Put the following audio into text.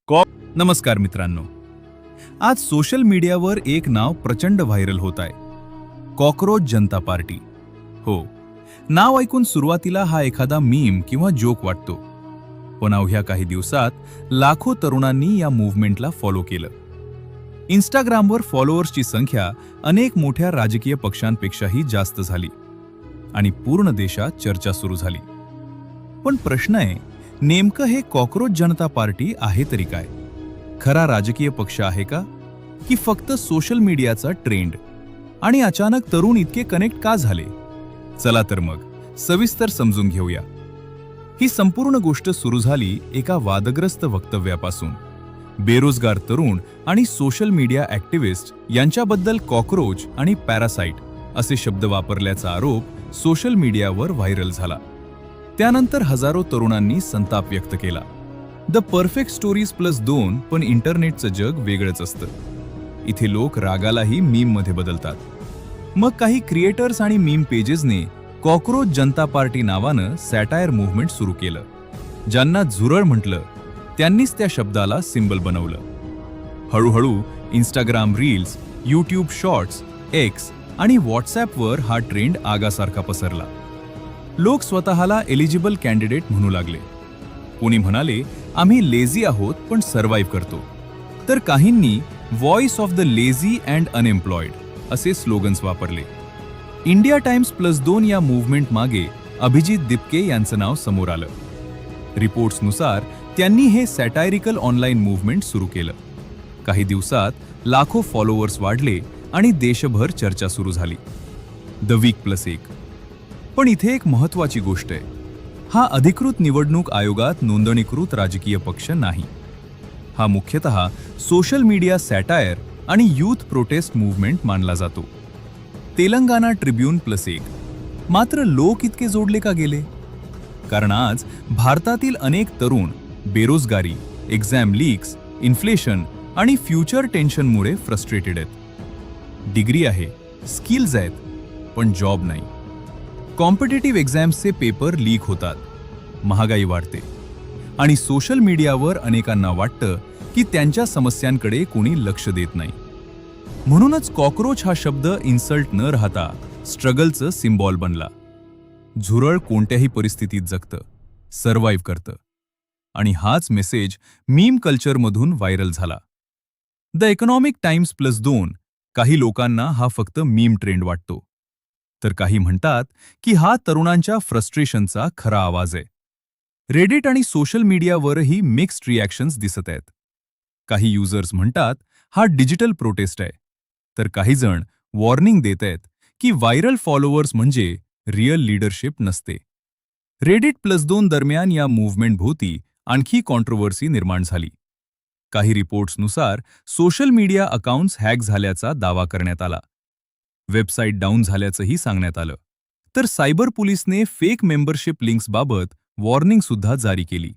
नमस्कार मित्रांनो. आज सोशल मीडियावर एक नाव प्रचंड व्हायरल होत आहे. कॉकरोच जनता पार्टी. हो, नाव ऐकून सुरुवातीला हा एखादा मीम किंवा जोक वाटतो, पण अवघ्या काही दिवसात लाखो तरुणांनी या मूव्हमेंटला फॉलो केलं. इंस्टाग्रामवर फॉलोअर्सची संख्या अनेक मोठ्या राजकीय पक्षांपेक्षाही जास्त झाली आणि पूर्ण देशात चर्चा सुरू झाली. पण प्रश्न आहे, नेमकं हे कॉकरोच जनता पार्टी आहे तरी काय? खरा राजकीय पक्ष आहे का, की फक्त सोशल मीडियाचा ट्रेंड? आणि अचानक तरुण इतके कनेक्ट का झाले? चला तर मग सविस्तर समजून घेऊया. ही संपूर्ण गोष्ट सुरू झाली एका वादग्रस्त वक्तव्यापासून. बेरोजगार तरुण आणि सोशल मीडिया ॲक्टिव्हिस्ट यांच्याबद्दल कॉकरोच आणि पॅरासाइट असे शब्द वापरल्याचा आरोप सोशल मीडियावर व्हायरल झाला. त्यानंतर हजारो तरुणांनी संताप व्यक्त केला. The perfect stories +2. पण इंटरनेटचं जग वेगळंच असतं. इथे लोक रागालाही मीममध्ये बदलतात. मग काही क्रिएटर्स आणि मीम पेजेसने कॉकरोच जनता पार्टी नावानं सॅटायर मूव्हमेंट सुरू केलं. ज्यांना झुरळ म्हटलं त्यांनीच त्या शब्दाला सिम्बल बनवलं. हळूहळू Instagram reels, YouTube shorts, x आणि व्हॉट्सॲपवर हा ट्रेंड आगासारखा पसरला. लोक स्वतःला एलिजिबल कॅन्डिडेट म्हणू लागले. कोणी म्हणाले, आम्ही लेझी आहोत पण सर्व्हाइव्ह करतो. तर काहींनी voice of the lazy and unemployed असे स्लोगन्स वापरले. इंडिया टाइम्स +2 या मूव्हमेंट मागे अभिजित दिपके यांचं नाव समोर आलं. रिपोर्ट्सनुसार त्यांनी हे सॅटायरिकल ऑनलाईन मूव्हमेंट सुरू केलं. काही दिवसात लाखो फॉलोअर्स वाढले आणि देशभर चर्चा सुरू झाली. The week +1. पण इथे एक महत्त्वाची गोष्ट आहे. हा अधिकृत निवडणूक आयोगात नोंदणीकृत राजकीय पक्ष नाही. हा मुख्यतः सोशल मीडिया सॅटायर आणि यूथ प्रोटेस्ट मूव्हमेंट मानला जातो. तेलंगणा ट्रिब्यून +1. मात्र लोक इतके जोडले का गेले? कारण आज भारतातील अनेक तरुण बेरोजगारी, एक्झाम लीक्स, इन्फ्लेशन आणि फ्युचर टेन्शनमुळे फ्रस्ट्रेटेड आहेत. डिग्री आहे, स्किल्स आहेत, पण जॉब नाही. कॉम्पिटिटिव्ह एक्झाम्सचे पेपर लीक होतात, महागाई वाढते आणि सोशल मीडियावर अनेकांना वाटतं की त्यांच्या समस्यांकडे कोणी लक्ष देत नाही. म्हणूनच कॉकरोच हा शब्द इन्सल्ट न राहता स्ट्रगलचं सिम्बॉल बनला. झुरळ कोणत्याही परिस्थितीत जगतं, सर्व्हाइव्ह करतं आणि हाच मेसेज मीम कल्चरमधून व्हायरल झाला. The economic times +2. काही लोकांना हा फक्त मीम ट्रेंड वाटतो, तर काही म्हणतात की हा तरुणांच्या फ्रस्ट्रेशनचा खरा आवाज आहे. रेडिट आणि सोशल मीडियावरही मिक्स्ड रिॲक्शन्स दिसत आहेत. काही युजर्स म्हणतात हा डिजिटल प्रोटेस्ट आहे, तर काही जण वॉर्निंग देत आहेत की व्हायरल फॉलोअर्स म्हणजे रिअल लीडरशिप नसते. रेडिट +2 दरम्यान या मूव्हमेंट भोवती आणखी कॉन्ट्रोव्हर्सी निर्माण झाली. काही रिपोर्ट्सनुसार सोशल मीडिया अकाउंट्स हॅक झाल्याचा दावा करण्यात आला. वेबसाईट डाऊन झाल्याचंही सांगण्यात आलं. तर सायबर पोलिसने फेक मेंबरशिप लिंक्सबाबत वॉर्निंग सुद्धा जारी केली.